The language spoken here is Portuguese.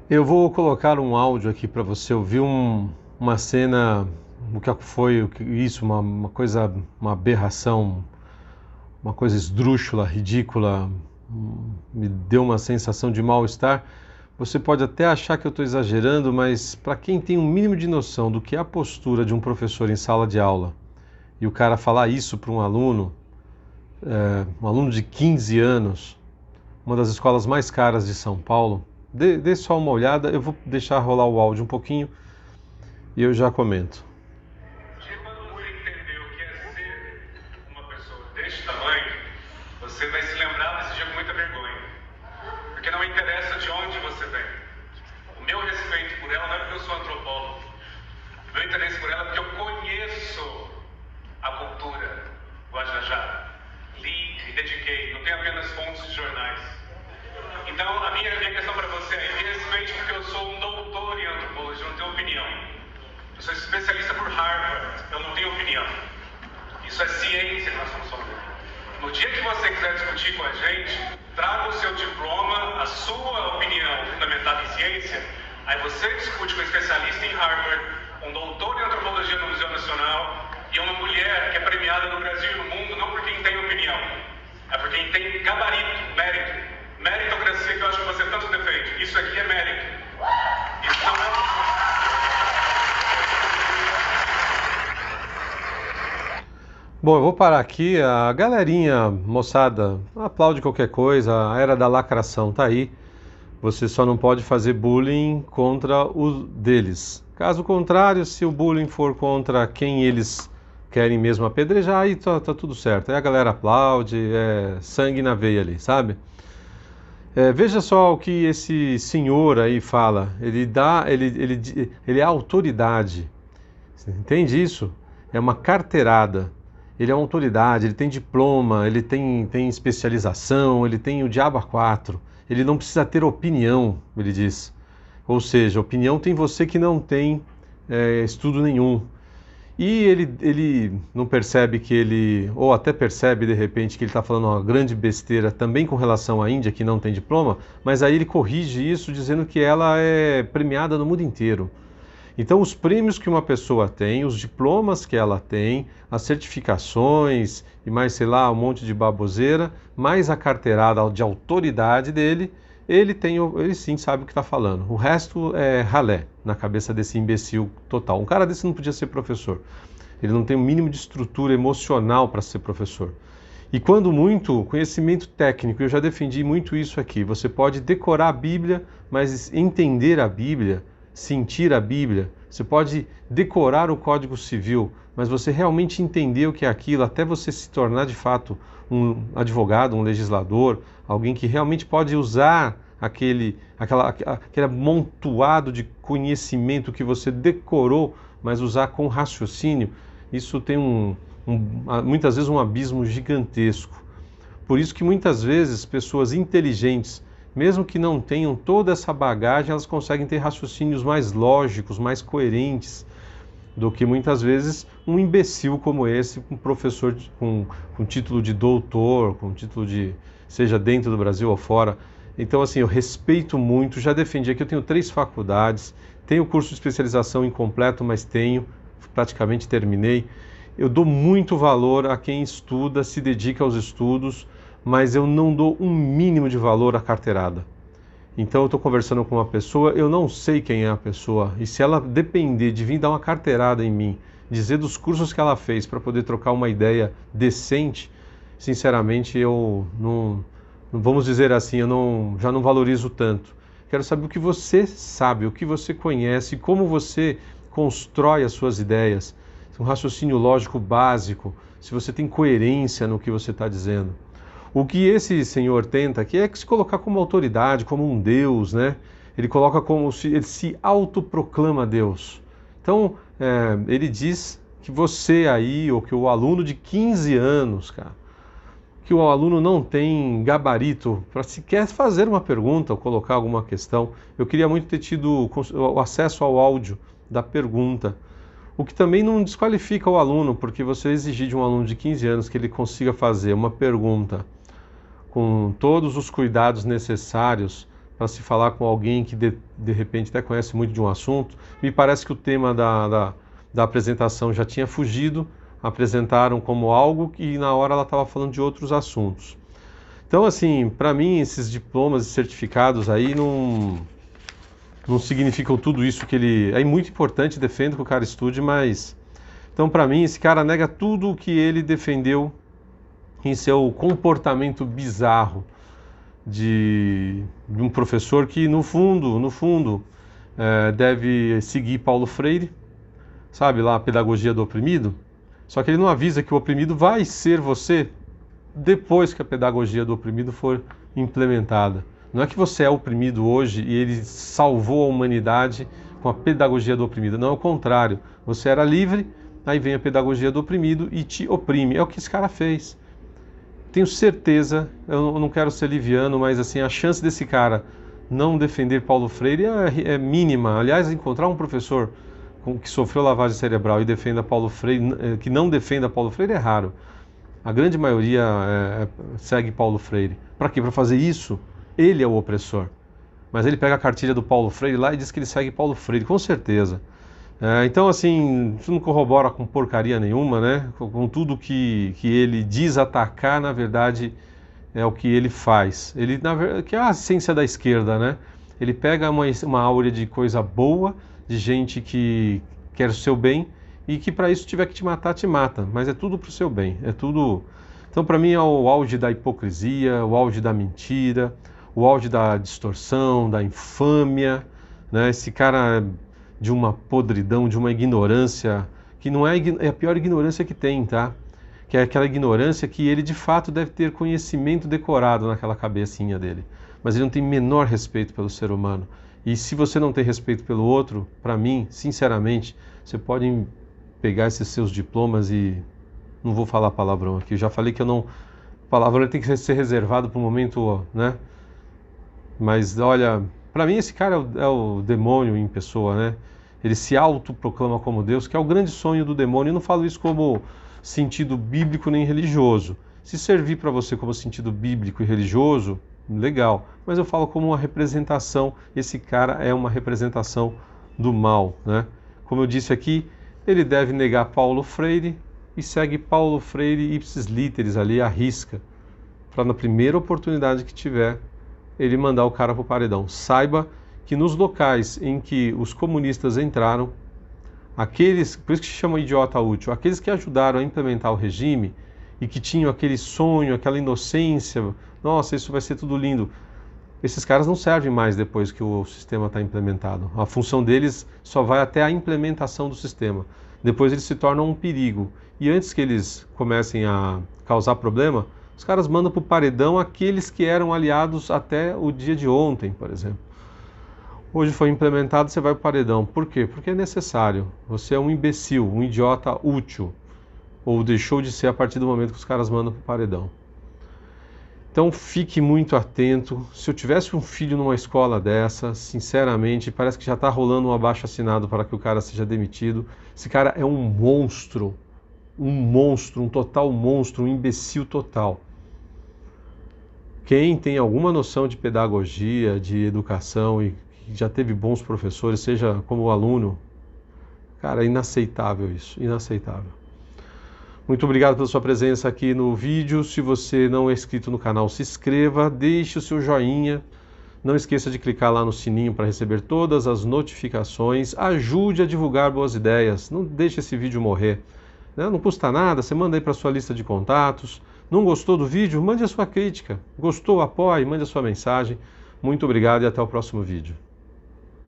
Eu vou colocar um áudio aqui para você ouvir uma cena, o que foi isso, uma coisa, uma aberração, uma coisa esdrúxula, ridícula, me deu uma sensação de mal-estar. Você pode até achar que eu estou exagerando, mas para quem tem um mínimo de noção do que é a postura de um professor em sala de aula, e o cara falar isso para um aluno de 15 anos, uma das escolas mais caras de São Paulo, dê só uma olhada, eu vou deixar rolar o áudio um pouquinho e eu já comento. Quando você entender o que é ser uma pessoa deste tamanho, você vai se lembrar desse dia com muita vergonha. Porque não interessa de onde você vem. O meu respeito por ela não é porque eu sou antropólogo. O meu interesse por ela é porque eu conheço a cultura Guajajara. Li, me dediquei, não tenho apenas fontes de jornais. Então, a minha questão para você é: me respeite porque eu sou um doutor em antropologia, eu não tenho opinião. Eu sou especialista por Harvard, eu não tenho opinião. Isso é ciência que nós estamos falando. No dia que você quiser discutir com a gente, traga o seu diploma, a sua opinião fundamentada em ciência, aí você discute com um especialista em Harvard, um doutor em antropologia no Museu Nacional e uma mulher que é premiada no Brasil e no mundo, não por quem tem opinião, é por quem tem gabarito, mérito. Meritocracia, que eu acho que você tanto defende. Isso aqui é mérito. Isso não é... Bom, eu vou parar aqui. A galerinha, moçada, aplaude qualquer coisa. A era da lacração tá aí. Você só não pode fazer bullying contra os deles. Caso contrário, se o bullying for contra quem eles querem mesmo apedrejar, aí tá tudo certo. Aí a galera aplaude, é sangue na veia ali, sabe? Veja só o que esse senhor aí fala. Ele é autoridade. Você entende isso? É uma carteirada. Ele é uma autoridade, ele tem diploma, ele tem especialização, ele tem o diabo a quatro. Ele não precisa ter opinião, ele diz. Ou seja, opinião tem você que não tem estudo nenhum. E ele não percebe que ele, ou até percebe de repente que ele está falando uma grande besteira também com relação à Índia, que não tem diploma, mas aí ele corrige isso dizendo que ela é premiada no mundo inteiro. Então, os prêmios que uma pessoa tem, os diplomas que ela tem, as certificações e mais, sei lá, um monte de baboseira, mais a carteirada de autoridade dele, ele sim sabe o que está falando. O resto é ralé na cabeça desse imbecil total. Um cara desse não podia ser professor. Ele não tem o mínimo de estrutura emocional para ser professor. E quando muito, conhecimento técnico, eu já defendi muito isso aqui. Você pode decorar a Bíblia, mas entender a Bíblia, sentir a Bíblia. Você pode decorar o Código Civil, mas você realmente entender o que é aquilo, até você se tornar de fato um advogado, um legislador, alguém que realmente pode usar aquele amontoado de conhecimento que você decorou, mas usar com raciocínio. Isso tem muitas vezes um abismo gigantesco. Por isso que muitas vezes pessoas inteligentes, mesmo que não tenham toda essa bagagem, elas conseguem ter raciocínios mais lógicos, mais coerentes, do que muitas vezes um imbecil como esse, um professor com título de doutor, com título de, seja dentro do Brasil ou fora. Então, assim, eu respeito muito, já defendi aqui, eu tenho 3 faculdades, tenho curso de especialização incompleto, mas praticamente terminei. Eu dou muito valor a quem estuda, se dedica aos estudos, mas eu não dou um mínimo de valor à carteirada. Então eu estou conversando com uma pessoa, eu não sei quem é a pessoa, e se ela depender de vir dar uma carteirada em mim, dizer dos cursos que ela fez para poder trocar uma ideia decente, sinceramente eu não vamos dizer assim, já não valorizo tanto. Quero saber o que você sabe, o que você conhece, como você constrói as suas ideias, um raciocínio lógico básico, se você tem coerência no que você está dizendo. O que esse senhor tenta aqui é se colocar como autoridade, como um Deus, né? Ele coloca como se ele se autoproclama Deus. Então, ele diz que você aí, ou que o aluno de 15 anos, cara, que o aluno não tem gabarito para sequer fazer uma pergunta ou colocar alguma questão. Eu queria muito ter tido o acesso ao áudio da pergunta. O que também não desqualifica o aluno, porque você exigir de um aluno de 15 anos que ele consiga fazer uma pergunta com todos os cuidados necessários para se falar com alguém que de repente até conhece muito de um assunto. Me parece que o tema da apresentação já tinha fugido, apresentaram como algo e na hora ela estava falando de outros assuntos. Então, assim, para mim, esses diplomas e certificados aí não significam tudo isso que ele... É muito importante, defendo que o cara estude, mas... Então, para mim, esse cara nega tudo o que ele defendeu em seu comportamento bizarro de um professor que, no fundo, deve seguir Paulo Freire, sabe lá, a pedagogia do oprimido? Só que ele não avisa que o oprimido vai ser você depois que a pedagogia do oprimido for implementada. Não é que você é oprimido hoje e ele salvou a humanidade com a pedagogia do oprimido. Não, é o contrário. Você era livre, aí vem a pedagogia do oprimido e te oprime. É o que esse cara fez. Tenho certeza, eu não quero ser liviano, mas assim, a chance desse cara não defender Paulo Freire é mínima. Aliás, encontrar um professor que sofreu lavagem cerebral e defenda Paulo Freire, que não defenda Paulo Freire é raro. A grande maioria segue Paulo Freire. Para quê? Para fazer isso, ele é o opressor. Mas ele pega a cartilha do Paulo Freire lá e diz que ele segue Paulo Freire, com certeza. Então, assim, isso não corrobora com porcaria nenhuma, né? Com tudo que ele diz atacar, na verdade, é o que ele faz. Ele, que é a essência da esquerda, né? Ele pega uma áurea de coisa boa, de gente que quer o seu bem, e que para isso tiver que te matar, te mata. Mas é tudo para o seu bem. É tudo. Então, para mim, é o auge da hipocrisia, o auge da mentira, o auge da distorção, da infâmia, né? Esse cara de uma podridão, de uma ignorância, que não é a pior ignorância que tem, tá? Que é aquela ignorância que ele de fato deve ter conhecimento decorado naquela cabecinha dele. Mas ele não tem menor respeito pelo ser humano. E se você não tem respeito pelo outro, para mim, sinceramente, você pode pegar esses seus diplomas e... Não vou falar palavrão aqui, eu já falei que eu não... Palavrão tem que ser reservado para um momento, né? Mas, olha, para mim esse cara é o demônio em pessoa, né? Ele se autoproclama como Deus, que é o grande sonho do demônio. Eu não falo isso como sentido bíblico nem religioso. Se servir para você como sentido bíblico e religioso, legal. Mas eu falo como uma representação. Esse cara é uma representação do mal, né? Como eu disse aqui, ele deve negar Paulo Freire e segue Paulo Freire ipsis literis ali, à risca, para na primeira oportunidade que tiver, ele mandar o cara para o paredão. Saiba que nos locais em que os comunistas entraram, aqueles, por isso que se chama idiota útil, aqueles que ajudaram a implementar o regime e que tinham aquele sonho, aquela inocência, nossa, isso vai ser tudo lindo, esses caras não servem mais depois que o sistema está implementado. A função deles só vai até a implementação do sistema. Depois eles se tornam um perigo. E antes que eles comecem a causar problema, os caras mandam para o paredão aqueles que eram aliados até o dia de ontem, por exemplo. Hoje foi implementado, você vai para o paredão. Por quê? Porque é necessário. Você é um imbecil, um idiota útil. Ou deixou de ser a partir do momento que os caras mandam para o paredão. Então fique muito atento. Se eu tivesse um filho numa escola dessa, sinceramente, parece que já está rolando um abaixo-assinado para que o cara seja demitido. Esse cara é um monstro, um total monstro, um imbecil total. Quem tem alguma noção de pedagogia, de educação e já teve bons professores, seja como aluno, cara, é inaceitável isso, inaceitável. Muito obrigado pela sua presença aqui no vídeo. Se você não é inscrito no canal, se inscreva, deixe o seu joinha. Não esqueça de clicar lá no sininho para receber todas as notificações. Ajude a divulgar boas ideias. Não deixe esse vídeo morrer, né? Não custa nada, você manda aí para sua lista de contatos. Não gostou do vídeo? Mande a sua crítica. Gostou? Apoie, mande a sua mensagem. Muito obrigado e até o próximo vídeo.